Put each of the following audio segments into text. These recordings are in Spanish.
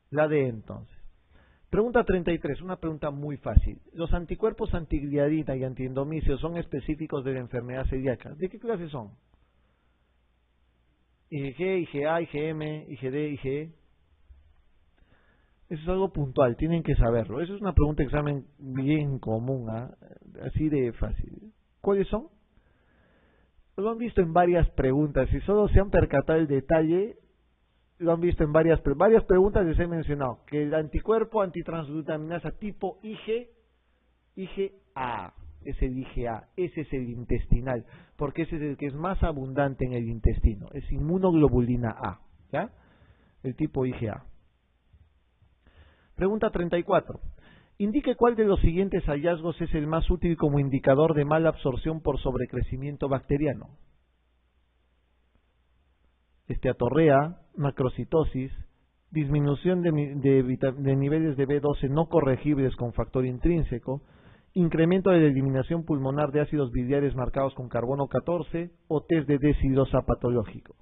La D entonces. Pregunta 33, una pregunta muy fácil. ¿Los anticuerpos antigliadina y antiendomicio son específicos de la enfermedad celíaca? ¿De qué clase son? IgG, IgA, IgM, IgD, IgE. Eso es algo puntual, tienen que saberlo. Eso es una pregunta de examen bien común, así de fácil. ¿Cuáles son? Lo han visto en varias preguntas. Si solo se han percatado el detalle, lo han visto en varias preguntas. Les he mencionado que el anticuerpo antitransglutaminasa tipo IgA, es el IgA, ese es el intestinal, porque ese es el que es más abundante en el intestino, es inmunoglobulina A, ¿ya? El tipo IgA. Pregunta 34. Indique cuál de los siguientes hallazgos es el más útil como indicador de mala absorción por sobrecrecimiento bacteriano. Esteatorrea, macrocitosis, disminución de niveles de B12 no corregibles con factor intrínseco, incremento de la eliminación pulmonar de ácidos biliares marcados con carbono 14 o test de deshidrosa patológico.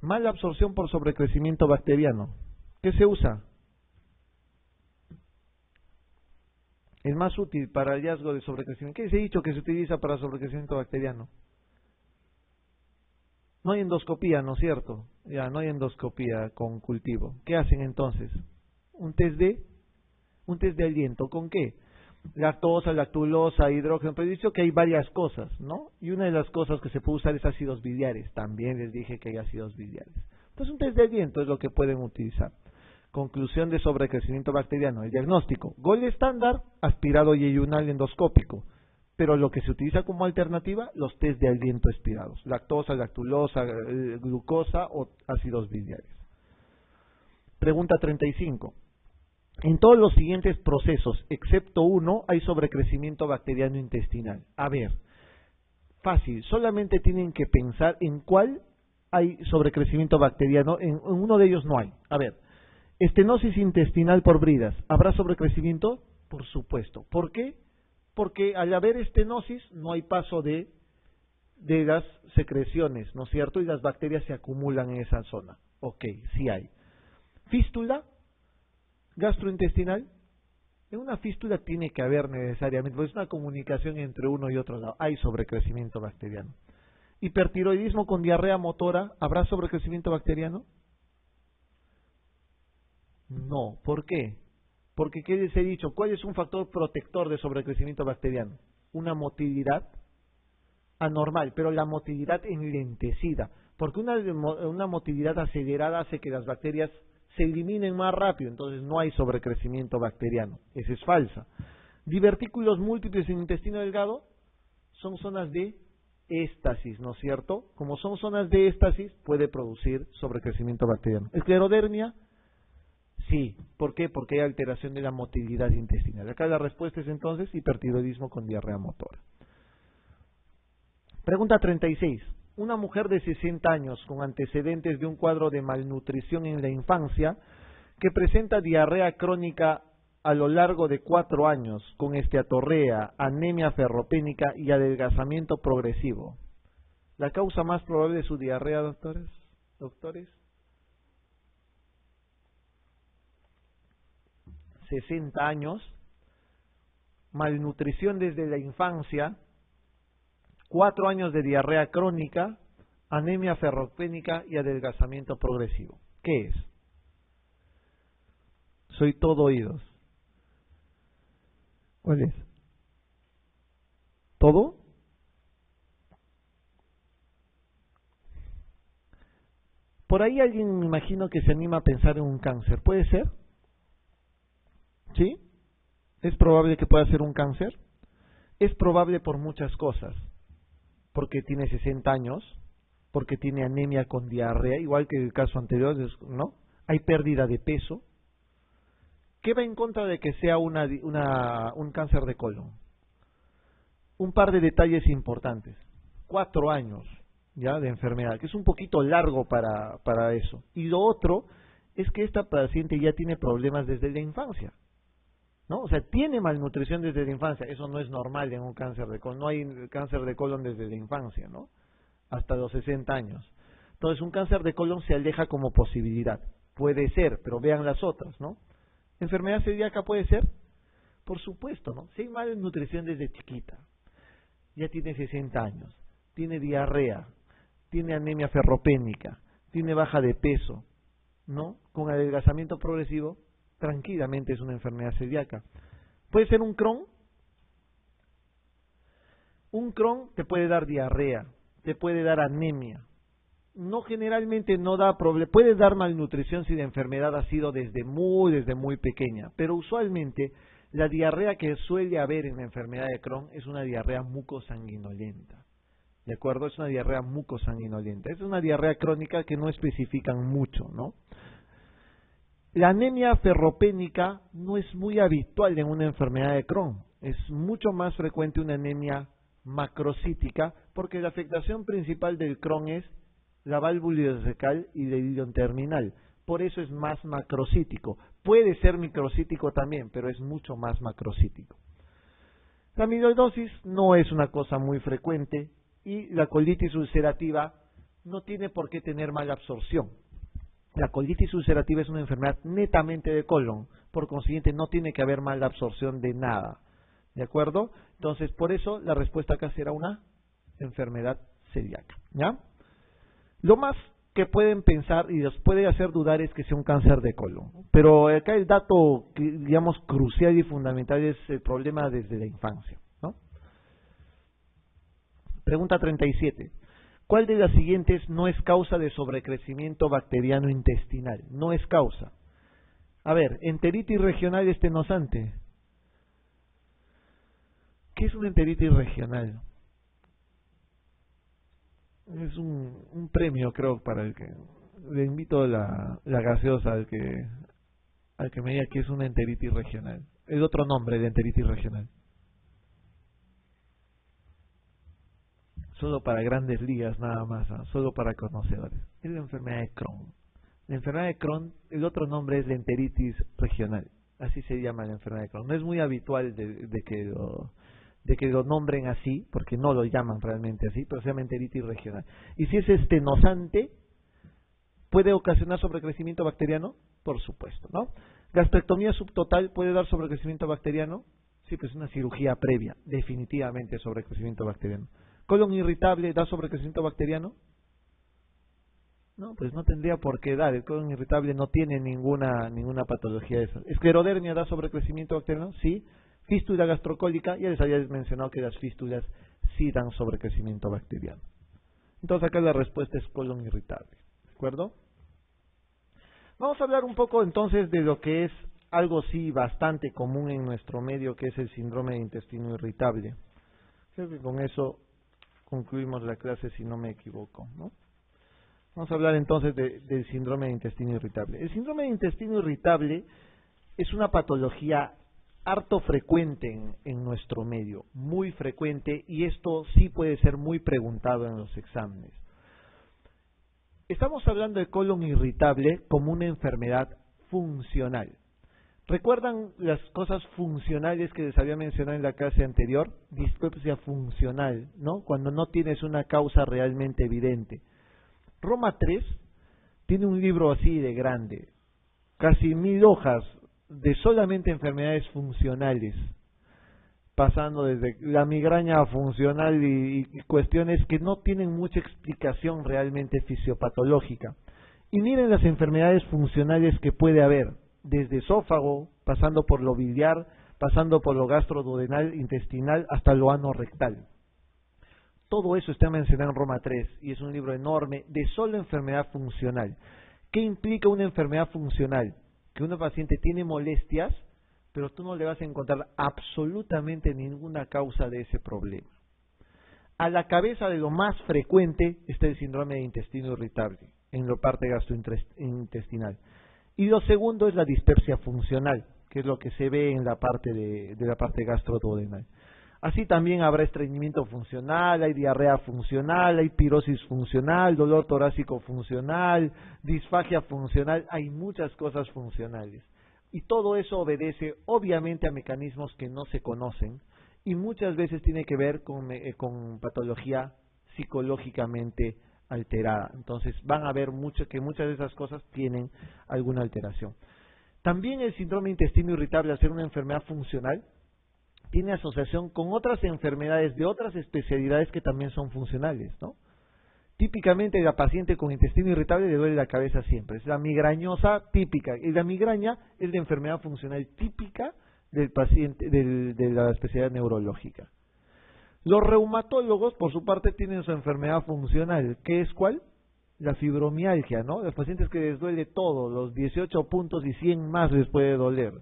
Mala absorción por sobrecrecimiento bacteriano. ¿Qué se usa? El más útil para hallazgo de sobrecrecimiento. ¿Qué se ha dicho que se utiliza para sobrecrecimiento bacteriano? No hay endoscopía, ¿no es cierto? Ya, no hay endoscopía con cultivo. ¿Qué hacen entonces? Un test de aliento. ¿Con qué? Lactosa, lactulosa, hidrógeno. Pero he dicho que hay varias cosas, ¿no? Y una de las cosas que se puede usar es ácidos biliares. También les dije que hay ácidos biliares. Entonces un test de aliento es lo que pueden utilizar. Conclusión de sobrecrecimiento bacteriano. El diagnóstico. Gold estándar, aspirado yeyunal endoscópico. Pero lo que se utiliza como alternativa, los test de aliento aspirados. Lactosa, lactulosa, glucosa o ácidos biliares. Pregunta 35. En todos los siguientes procesos, excepto uno, hay sobrecrecimiento bacteriano intestinal. A ver, fácil. Solamente tienen que pensar en cuál hay sobrecrecimiento bacteriano. En uno de ellos no hay. A ver, estenosis intestinal por bridas. ¿Habrá sobrecrecimiento? Por supuesto. ¿Por qué? Porque al haber estenosis no hay paso de las secreciones, ¿no es cierto? Y las bacterias se acumulan en esa zona. Ok, sí hay. Fístula gastrointestinal. En una fístula tiene que haber necesariamente, porque es una comunicación entre uno y otro lado. Hay sobrecrecimiento bacteriano. Hipertiroidismo con diarrea motora. ¿Habrá sobrecrecimiento bacteriano? No. ¿Por qué? Porque, ¿qué les he dicho? ¿Cuál es un factor protector de sobrecrecimiento bacteriano? Una motilidad anormal, pero la motilidad enlentecida. Porque una motilidad acelerada hace que las bacterias se eliminen más rápido, entonces no hay sobrecrecimiento bacteriano. Esa es falsa. Divertículos múltiples en intestino delgado son zonas de éstasis, ¿no es cierto? Como son zonas de éstasis, puede producir sobrecrecimiento bacteriano. Esclerodermia. Sí, ¿por qué? Porque hay alteración de la motilidad intestinal. Acá la respuesta es entonces hipertiroidismo con diarrea motora. Pregunta 36. Una mujer de 60 años con antecedentes de un cuadro de malnutrición en la infancia que presenta diarrea crónica a lo largo de 4 años con esteatorrea, anemia ferropénica y adelgazamiento progresivo. ¿La causa más probable de su diarrea, doctores? 60 años, malnutrición desde la infancia, 4 años de diarrea crónica, anemia ferropénica y adelgazamiento progresivo. ¿Qué es? Soy todo oídos. ¿Cuál es? ¿Todo? Por ahí alguien, me imagino, que se anima a pensar en un cáncer. ¿Puede ser? ¿Sí? ¿Es probable que pueda ser un cáncer? Es probable por muchas cosas. Porque tiene 60 años, porque tiene anemia con diarrea, igual que el caso anterior, ¿no? Hay pérdida de peso. ¿Qué va en contra de que sea un cáncer de colon? Un par de detalles importantes. 4 años ya de enfermedad, que es un poquito largo para eso. Y lo otro es que esta paciente ya tiene problemas desde la infancia, ¿no? O sea, tiene malnutrición desde la infancia. Eso no es normal en un cáncer de colon. No hay cáncer de colon desde la infancia, ¿no? Hasta los 60 años. Entonces un cáncer de colon se aleja como posibilidad. Puede ser, pero vean las otras, ¿no? ¿Enfermedad celíaca puede ser? Por supuesto, ¿no? Si hay malnutrición desde chiquita, ya tiene 60 años, tiene diarrea, tiene anemia ferropénica, tiene baja de peso, ¿no? Con adelgazamiento progresivo, tranquilamente es una enfermedad celíaca. ¿Puede ser un Crohn? Un Crohn te puede dar diarrea, te puede dar anemia. No, generalmente no da problema, puede dar malnutrición si la enfermedad ha sido desde muy pequeña, pero usualmente la diarrea que suele haber en la enfermedad de Crohn es una diarrea mucosanguinolenta. ¿De acuerdo? Es una diarrea mucosanguinolenta. Es una diarrea crónica que no especifican mucho, ¿no? La anemia ferropénica no es muy habitual en una enfermedad de Crohn. Es mucho más frecuente una anemia macrocítica porque la afectación principal del Crohn es la válvula ileocecal y el ilion terminal. Por eso es más macrocítico. Puede ser microcítico también, pero es mucho más macrocítico. La amiloidosis no es una cosa muy frecuente y la colitis ulcerativa no tiene por qué tener mala absorción. La colitis ulcerativa es una enfermedad netamente de colon, por consiguiente no tiene que haber mala absorción de nada. ¿De acuerdo? Entonces, por eso la respuesta acá será una enfermedad celíaca. ¿Ya? Lo más que pueden pensar y los puede hacer dudar es que sea un cáncer de colon. Pero acá el dato, digamos, crucial y fundamental es el problema desde la infancia, ¿no? Pregunta 37. ¿Cuál de las siguientes no es causa de sobrecrecimiento bacteriano intestinal? No es causa. A ver, enteritis regional estenosante. ¿Qué es una enteritis regional? Es un premio, creo, para el que le invito la gaseosa al que me diga que es una enteritis regional. Es otro nombre de enteritis regional. Solo para grandes ligas nada más, ¿no? Solo para conocedores. Es la enfermedad de Crohn. La enfermedad de Crohn, el otro nombre es la enteritis regional. Así se llama la enfermedad de Crohn. No es muy habitual de que lo nombren así, porque no lo llaman realmente así, pero se llama enteritis regional. Y si es estenosante, ¿puede ocasionar sobrecrecimiento bacteriano? Por supuesto, ¿no? Gastrectomía subtotal puede dar sobrecrecimiento bacteriano. Sí, pues una cirugía previa, definitivamente sobrecrecimiento bacteriano. Colon irritable da sobrecrecimiento bacteriano. No, pues no tendría por qué dar. El colon irritable no tiene ninguna patología de esa. Esclerodermia da sobrecrecimiento bacteriano, sí. Fístula gastrocólica, ya les había mencionado que las fístulas sí dan sobrecrecimiento bacteriano. Entonces acá la respuesta es colon irritable, ¿de acuerdo? Vamos a hablar un poco entonces de lo que es algo sí bastante común en nuestro medio, que es el síndrome de intestino irritable. Creo que con eso concluimos la clase si no me equivoco, ¿no? Vamos a hablar entonces del síndrome de intestino irritable. El síndrome de intestino irritable es una patología harto frecuente en nuestro medio, muy frecuente, y esto sí puede ser muy preguntado en los exámenes. Estamos hablando de colon irritable como una enfermedad funcional. ¿Recuerdan las cosas funcionales que les había mencionado en la clase anterior? Dispepsia funcional, ¿no? Cuando no tienes una causa realmente evidente. Roma 3 tiene un libro así de grande, casi 1000 hojas, de solamente enfermedades funcionales, pasando desde la migraña funcional y cuestiones que no tienen mucha explicación realmente fisiopatológica. Y miren las enfermedades funcionales que puede haber, desde esófago, pasando por lo biliar, pasando por lo gastroduodenal, intestinal, hasta lo anorrectal. Todo eso está mencionado en Roma 3 y es un libro enorme de solo enfermedad funcional. ¿Qué implica una enfermedad funcional? Que un paciente tiene molestias, pero tú no le vas a encontrar absolutamente ninguna causa de ese problema. A la cabeza de lo más frecuente está el síndrome de intestino irritable, en la parte gastrointestinal. Y lo segundo es la dispepsia funcional, que es lo que se ve en la parte de la parte gastroduodenal. Así también habrá estreñimiento funcional, hay diarrea funcional, hay pirosis funcional, dolor torácico funcional, disfagia funcional, hay muchas cosas funcionales. Y todo eso obedece obviamente a mecanismos que no se conocen y muchas veces tiene que ver con patología psicológicamente alterada. Entonces van a ver que muchas de esas cosas tienen alguna alteración. También el síndrome de intestino irritable, al ser una enfermedad funcional, tiene asociación con otras enfermedades de otras especialidades que también son funcionales, ¿no? Típicamente la paciente con intestino irritable le duele la cabeza siempre, es la migrañosa típica, y la migraña es la enfermedad funcional típica del paciente de la especialidad neurológica. Los reumatólogos, por su parte, tienen su enfermedad funcional, ¿qué es cuál? La fibromialgia, ¿no? Los pacientes que les duele todo, los 18 puntos y 100 más les puede doler.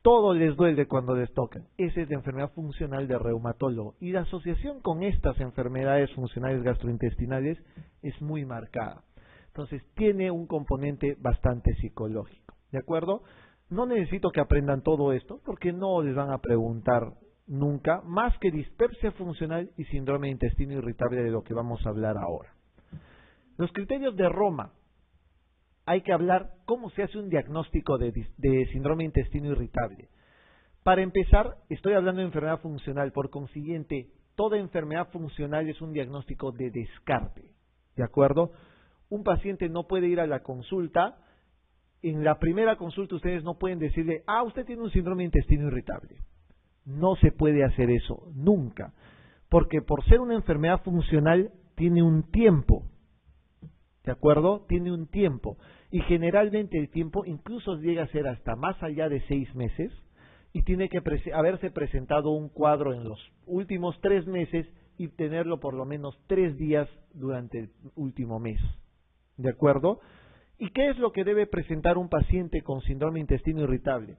Todo les duele cuando les tocan. Esa es la enfermedad funcional del reumatólogo. Y la asociación con estas enfermedades funcionales gastrointestinales es muy marcada. Entonces, tiene un componente bastante psicológico. ¿De acuerdo? No necesito que aprendan todo esto, porque no les van a preguntar nunca más que dispepsia funcional y síndrome de intestino irritable, de lo que vamos a hablar ahora. Los criterios de Roma. Hay que hablar cómo se hace un diagnóstico de síndrome de intestino irritable. Para empezar, estoy hablando de enfermedad funcional, por consiguiente, toda enfermedad funcional es un diagnóstico de descarte, ¿de acuerdo? Un paciente no puede ir a la consulta, en la primera consulta ustedes no pueden decirle, usted tiene un síndrome de intestino irritable. No se puede hacer eso, nunca, porque por ser una enfermedad funcional tiene un tiempo. ¿De acuerdo? Tiene un tiempo. Y generalmente el tiempo incluso llega a ser hasta más allá de 6 meses y tiene que haberse presentado un cuadro en los últimos 3 meses y tenerlo por lo menos 3 días durante el último mes. ¿De acuerdo? ¿Y qué es lo que debe presentar un paciente con síndrome de intestino irritable?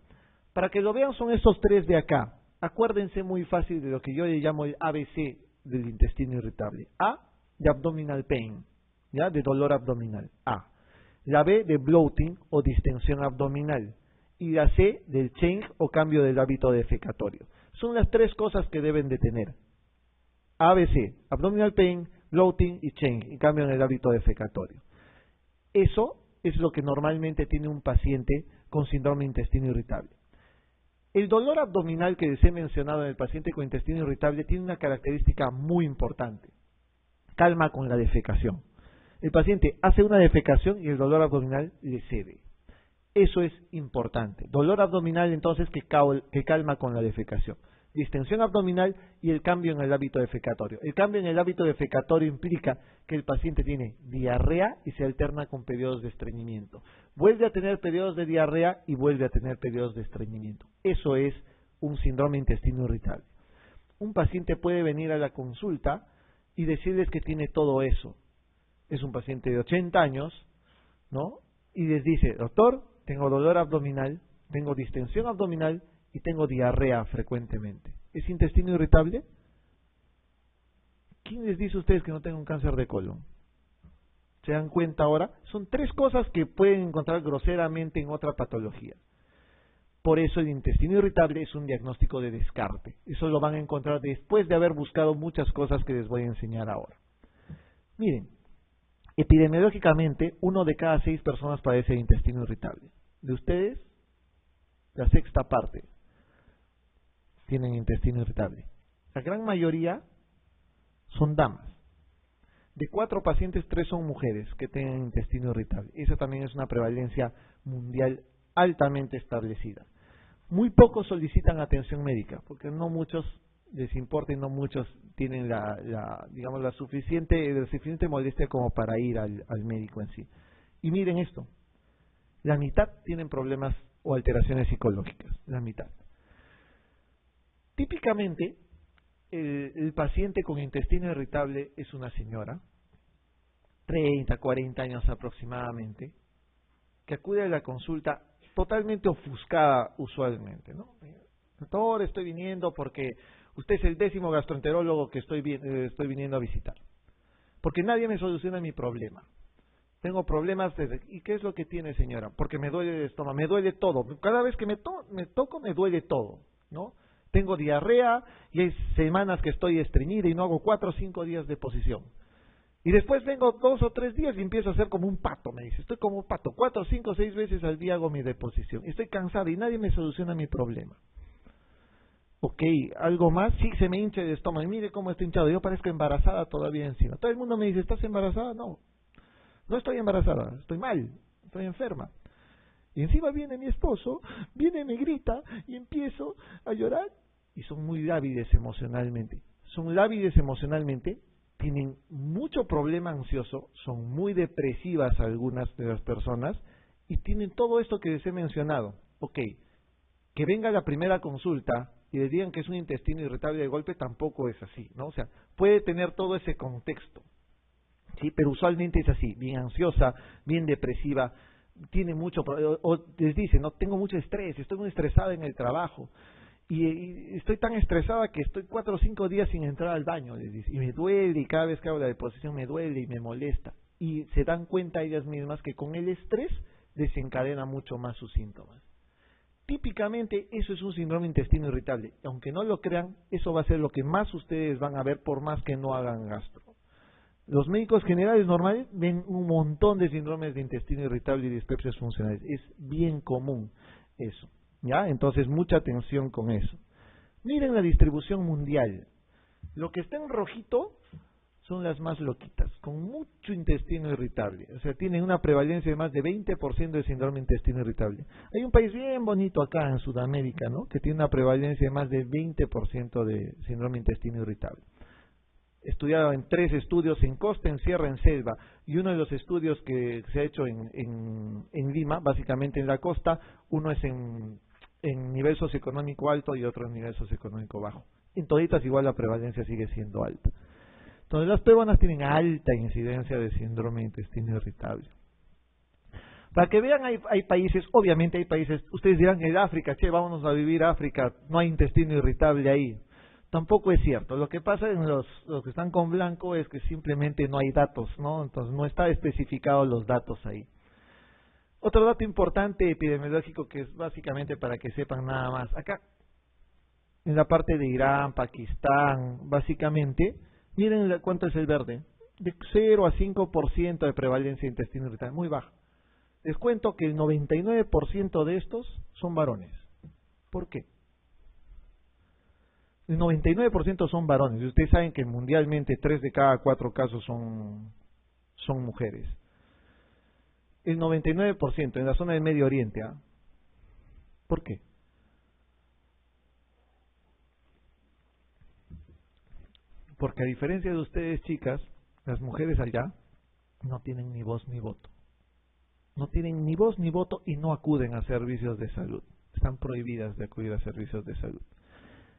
Para que lo vean son estos 3 de acá. Acuérdense muy fácil de lo que yo le llamo el ABC del intestino irritable. A, de abdominal pain. ¿Ya? De dolor abdominal, A. La B de bloating o distensión abdominal. Y la C del change o cambio del hábito defecatorio. Son las 3 cosas que deben de tener. ABC, abdominal pain, bloating y change, y cambio en el hábito defecatorio. Eso es lo que normalmente tiene un paciente con síndrome de intestino irritable. El dolor abdominal que les he mencionado en el paciente con intestino irritable tiene una característica muy importante. Calma con la defecación. El paciente hace una defecación y el dolor abdominal le cede. Eso es importante. Dolor abdominal entonces que calma con la defecación. Distensión abdominal y el cambio en el hábito defecatorio. El cambio en el hábito defecatorio implica que el paciente tiene diarrea y se alterna con periodos de estreñimiento. Vuelve a tener periodos de diarrea y vuelve a tener periodos de estreñimiento. Eso es un síndrome de intestino irritable. Un paciente puede venir a la consulta y decirles que tiene todo eso. Es un paciente de 80 años, ¿no? Y les dice, doctor, tengo dolor abdominal, tengo distensión abdominal y tengo diarrea frecuentemente. ¿Es intestino irritable? ¿Quién les dice a ustedes que no tengo un cáncer de colon? ¿Se dan cuenta ahora? Son 3 cosas que pueden encontrar groseramente en otra patología. Por eso el intestino irritable es un diagnóstico de descarte. Eso lo van a encontrar después de haber buscado muchas cosas que les voy a enseñar ahora. Miren. Epidemiológicamente, 1 de cada 6 personas padece de intestino irritable. De ustedes, la 6ª parte tienen intestino irritable. La gran mayoría son damas. De 4 pacientes, 3 son mujeres que tienen intestino irritable. Esa también es una prevalencia mundial altamente establecida. Muy pocos solicitan atención médica, porque no muchos les importa y no muchos tienen la suficiente molestia como para ir al médico en sí. Y miren esto, la mitad tienen problemas o alteraciones psicológicas, la mitad. Típicamente, el paciente con intestino irritable es una señora, 30, 40 años aproximadamente, que acude a la consulta totalmente ofuscada usualmente, ¿no? Doctor, estoy viniendo porque usted es el 10º gastroenterólogo que estoy viniendo a visitar. Porque nadie me soluciona mi problema. Tengo problemas ¿Y qué es lo que tiene, señora? Porque me duele el estómago, me duele todo. Cada vez que me toco, me duele todo, ¿no? Tengo diarrea y hay semanas que estoy estreñida y no hago 4 o 5 días de posición. Y después vengo 2 o 3 días y empiezo a hacer como un pato, me dice. Estoy como un pato. 4, 5, 6 veces al día hago mi deposición. Estoy cansada y nadie me soluciona mi problema. Ok, ¿algo más? Sí, se me hincha el estómago. Y mire cómo estoy hinchado. Yo parezco embarazada todavía encima. Todo el mundo me dice, ¿estás embarazada? No, no estoy embarazada. Estoy mal, estoy enferma. Y encima viene mi esposo, viene, me grita y empiezo a llorar. Y son muy lábiles emocionalmente. Son lábiles emocionalmente, tienen mucho problema ansioso, son muy depresivas algunas de las personas y tienen todo esto que les he mencionado. Ok, que venga la primera consulta y les digan que es un intestino irritable de golpe tampoco es así, ¿no? O sea, puede tener todo ese contexto, ¿sí? Pero usualmente es así, bien ansiosa, bien depresiva, tiene mucho, o les dice, no, tengo mucho estrés, estoy muy estresada en el trabajo, y estoy tan estresada que estoy 4 o 5 días sin entrar al baño, les dice, y me duele, y cada vez que hago la deposición me duele y me molesta, y se dan cuenta ellas mismas que con el estrés desencadena mucho más sus síntomas. Típicamente eso es un síndrome de intestino irritable, aunque no lo crean, eso va a ser lo que más ustedes van a ver por más que no hagan gastro. Los médicos generales normales ven un montón de síndromes de intestino irritable y dispepsias funcionales. Es bien común eso, ¿ya? Entonces, mucha atención con eso. Miren la distribución mundial. Lo que está en rojito son las más loquitas, con mucho intestino irritable. O sea, tienen una prevalencia de más de 20% de síndrome de intestino irritable. Hay un país bien bonito acá en Sudamérica, ¿no?, que tiene una prevalencia de más de 20% de síndrome de intestino irritable. Estudiado en 3 estudios en costa, en sierra, en selva, y uno de los estudios que se ha hecho en Lima, básicamente en la costa, uno es en nivel socioeconómico alto y otro en nivel socioeconómico bajo. En toditas igual la prevalencia sigue siendo alta. Entonces las peruanas tienen alta incidencia de síndrome de intestino irritable. Para que vean, hay países, obviamente hay países, ustedes dirán, en África, che, vámonos a vivir a África, no hay intestino irritable ahí. Tampoco es cierto. Lo que pasa en los que están con blanco es que simplemente no hay datos, ¿no? Entonces no está especificado los datos ahí. Otro dato importante epidemiológico que es básicamente para que sepan nada más. Acá, en la parte de Irán, Pakistán, básicamente, miren cuánto es el verde. De 0 a 5% de prevalencia de intestino irritable, muy bajo. Les cuento que el 99% de estos son varones. ¿Por qué? El 99% son varones. Y ustedes saben que mundialmente 3 de cada 4 casos son mujeres. El 99% en la zona del Medio Oriente. ¿Ah? ¿Por qué? Porque a diferencia de ustedes, chicas, las mujeres allá no tienen ni voz ni voto. No tienen ni voz ni voto y no acuden a servicios de salud. Están prohibidas de acudir a servicios de salud.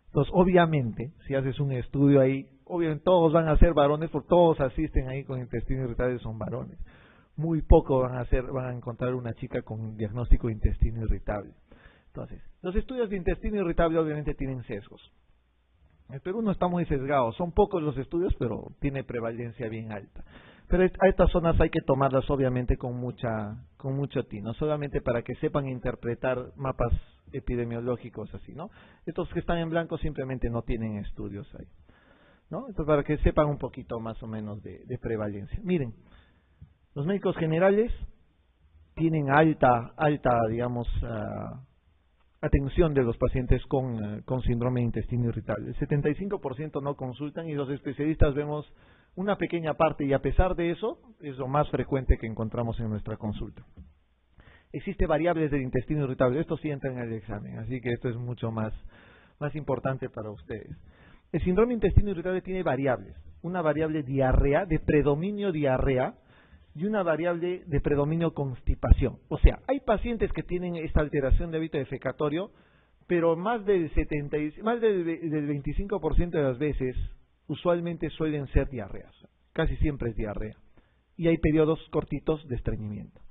Entonces, obviamente, si haces un estudio ahí, obviamente todos van a ser varones, porque todos asisten ahí con intestino irritable, son varones. Muy poco van a encontrar una chica con un diagnóstico de intestino irritable. Entonces, los estudios de intestino irritable obviamente tienen sesgos. En Perú no está muy sesgado, son pocos los estudios, pero tiene prevalencia bien alta. Pero a estas zonas hay que tomarlas obviamente con mucho tino, solamente para que sepan interpretar mapas epidemiológicos así, ¿no? Estos que están en blanco simplemente no tienen estudios ahí, ¿no? Entonces, para que sepan un poquito más o menos de prevalencia. Miren, los médicos generales tienen alta, digamos, atención de los pacientes con síndrome de intestino irritable. El 75% no consultan y los especialistas vemos una pequeña parte, y a pesar de eso, es lo más frecuente que encontramos en nuestra consulta. Existen variables del intestino irritable, esto sí entra en el examen, así que esto es mucho más importante para ustedes. El síndrome de intestino irritable tiene variables, una variable diarrea, de predominio diarrea, y una variable de predominio constipación. O sea, hay pacientes que tienen esta alteración de hábito defecatorio, pero más del 25% de las veces, usualmente suelen ser diarreas. Casi siempre es diarrea. Y hay periodos cortitos de estreñimiento.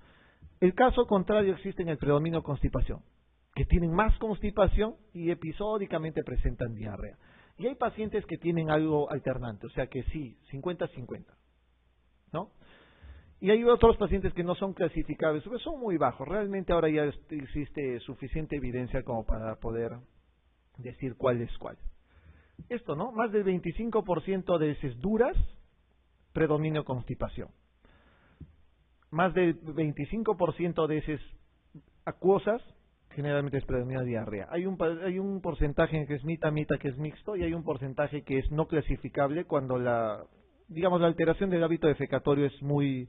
El caso contrario existe en el predominio constipación, que tienen más constipación y episódicamente presentan diarrea. Y hay pacientes que tienen algo alternante, o sea que sí, 50-50, ¿no? Y hay otros pacientes que no son clasificables, pero son muy bajos. Realmente ahora ya existe suficiente evidencia como para poder decir cuál es cuál. Esto, ¿no? Más del 25% de heces duras, predominio constipación. Más del 25% de heces acuosas, generalmente es predomina diarrea. Hay un porcentaje que es mitad, que es mixto, y hay un porcentaje que es no clasificable cuando la alteración del hábito defecatorio es muy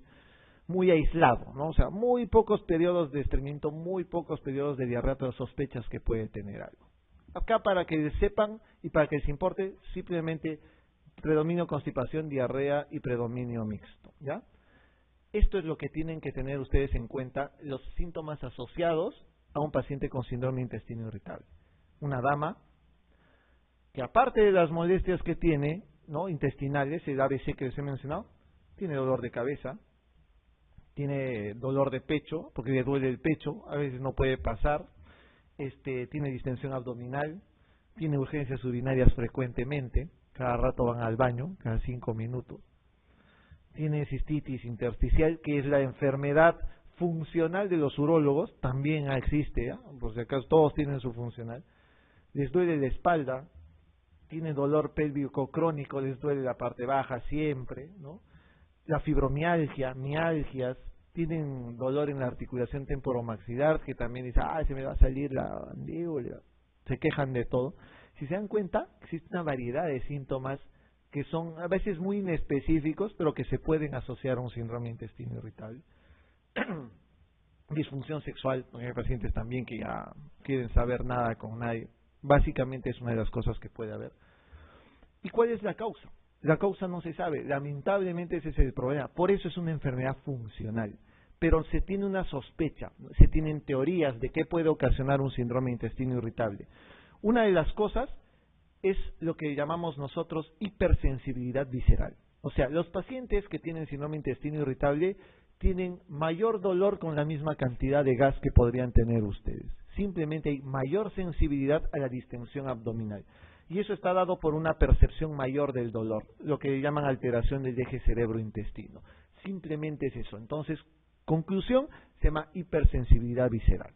aislado, ¿no? O sea, muy pocos periodos de estreñimiento, muy pocos periodos de diarrea, pero sospechas que puede tener algo. Acá, para que sepan y para que les importe, simplemente predominio constipación, diarrea y predominio mixto, ¿ya? Esto es lo que tienen que tener ustedes en cuenta, los síntomas asociados a un paciente con síndrome de intestino irritable. Una dama que, aparte de las molestias que tiene, ¿no?, intestinales, el ABC que les he mencionado, tiene dolor de cabeza, tiene dolor de pecho, porque le duele el pecho, a veces no puede pasar, tiene distensión abdominal, tiene urgencias urinarias frecuentemente, cada rato van al baño, cada 5 minutos, tiene cistitis intersticial, que es la enfermedad funcional de los urólogos, también existe, ¿eh? Por si acaso todos tienen su funcional, les duele la espalda, tiene dolor pélvico crónico, les duele la parte baja siempre, ¿no? La fibromialgia, mialgias, tienen dolor en la articulación temporomaxilar, que también dice, se me va a salir la mandíbula, se quejan de todo. Si se dan cuenta, existe una variedad de síntomas que son a veces muy inespecíficos, pero que se pueden asociar a un síndrome de intestino irritable. Disfunción sexual, porque hay pacientes también que ya quieren saber nada con nadie. Básicamente es una de las cosas que puede haber. ¿Y cuál es la causa? La causa no se sabe, lamentablemente ese es el problema. Por eso es una enfermedad funcional. Pero se tiene una sospecha, se tienen teorías de qué puede ocasionar un síndrome de intestino irritable. Una de las cosas es lo que llamamos nosotros hipersensibilidad visceral. O sea, los pacientes que tienen síndrome de intestino irritable tienen mayor dolor con la misma cantidad de gas que podrían tener ustedes. Simplemente hay mayor sensibilidad a la distensión abdominal. Y eso está dado por una percepción mayor del dolor, lo que llaman alteración del eje cerebro-intestino. Simplemente es eso. Entonces, conclusión, se llama hipersensibilidad visceral,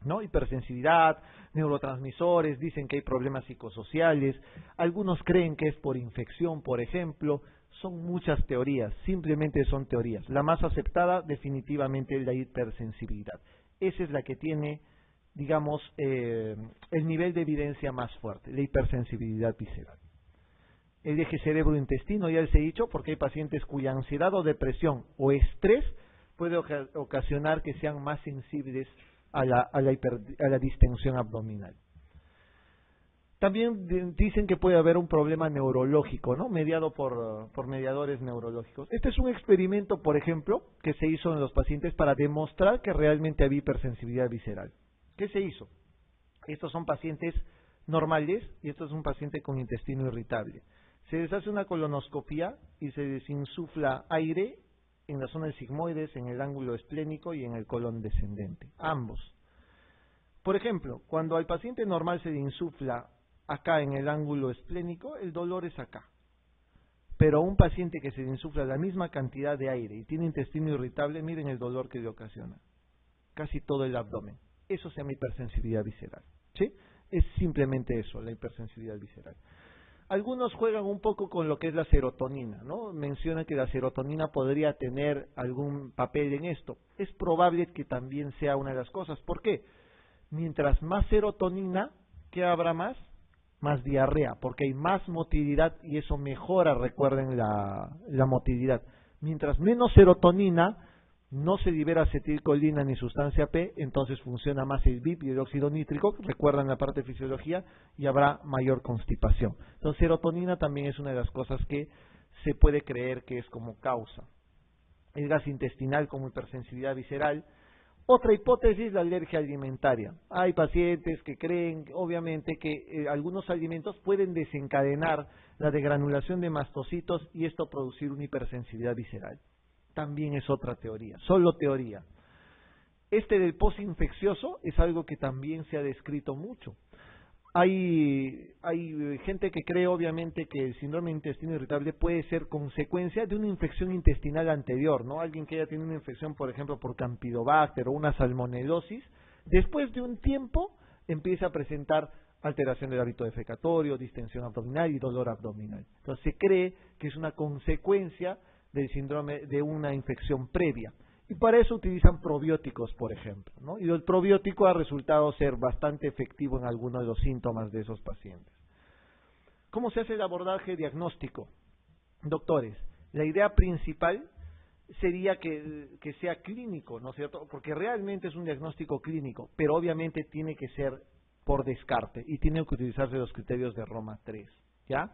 ¿no? Hipersensibilidad, neurotransmisores, dicen que hay problemas psicosociales, algunos creen que es por infección, por ejemplo. Son muchas teorías, simplemente son teorías. La más aceptada definitivamente es la hipersensibilidad. Esa es la que tiene, digamos, el nivel de evidencia más fuerte, la hipersensibilidad visceral. El eje cerebro-intestino, ya les he dicho, porque hay pacientes cuya ansiedad o depresión o estrés puede ocasionar que sean más sensibles a la distensión abdominal. También dicen que puede haber un problema neurológico, ¿no?, mediado por mediadores neurológicos. Este es un experimento, por ejemplo, que se hizo en los pacientes para demostrar que realmente había hipersensibilidad visceral. ¿Qué se hizo? Estos son pacientes normales y esto es un paciente con intestino irritable. Se les hace una colonoscopia y se les insufla aire en la zona del sigmoides, en el ángulo esplénico y en el colon descendente, ambos. Por ejemplo, cuando al paciente normal se le insufla acá en el ángulo esplénico, el dolor es acá. Pero a un paciente que se le insufla la misma cantidad de aire y tiene intestino irritable, miren el dolor que le ocasiona. Casi todo el abdomen. Eso se llama hipersensibilidad visceral, ¿sí? Es simplemente eso, la hipersensibilidad visceral. Algunos juegan un poco con lo que es la serotonina, ¿no? Mencionan que la serotonina podría tener algún papel en esto. Es probable que también sea una de las cosas. ¿Por qué? Mientras más serotonina, ¿qué habrá más? Más diarrea, porque hay más motilidad y eso mejora, recuerden, la motilidad. Mientras menos serotonina, no se libera acetilcolina ni sustancia P, entonces funciona más el BIP y el óxido nítrico, recuerdan la parte de fisiología, y habrá mayor constipación. Entonces, serotonina también es una de las cosas que se puede creer que es como causa. El gas intestinal como hipersensibilidad visceral. Otra hipótesis, la alergia alimentaria. Hay pacientes que creen, obviamente, que algunos alimentos pueden desencadenar la degranulación de mastocitos y esto producir una hipersensibilidad visceral. También es otra teoría, solo teoría. Del posinfeccioso es algo que también se ha descrito mucho. Hay gente que cree, obviamente, que el síndrome de intestino irritable puede ser consecuencia de una infección intestinal anterior, ¿no? Alguien que haya tenido una infección, por ejemplo, por Campylobacter o una salmonelosis, después de un tiempo empieza a presentar alteración del hábito defecatorio, distensión abdominal y dolor abdominal. Entonces se cree que es una consecuencia del síndrome de una infección previa. Y para eso utilizan probióticos, por ejemplo, ¿no? Y el probiótico ha resultado ser bastante efectivo en algunos de los síntomas de esos pacientes. ¿Cómo se hace el abordaje diagnóstico? Doctores, la idea principal sería que sea clínico, ¿no es cierto? Porque realmente es un diagnóstico clínico, pero obviamente tiene que ser por descarte y tienen que utilizarse los criterios de Roma 3, ¿ya?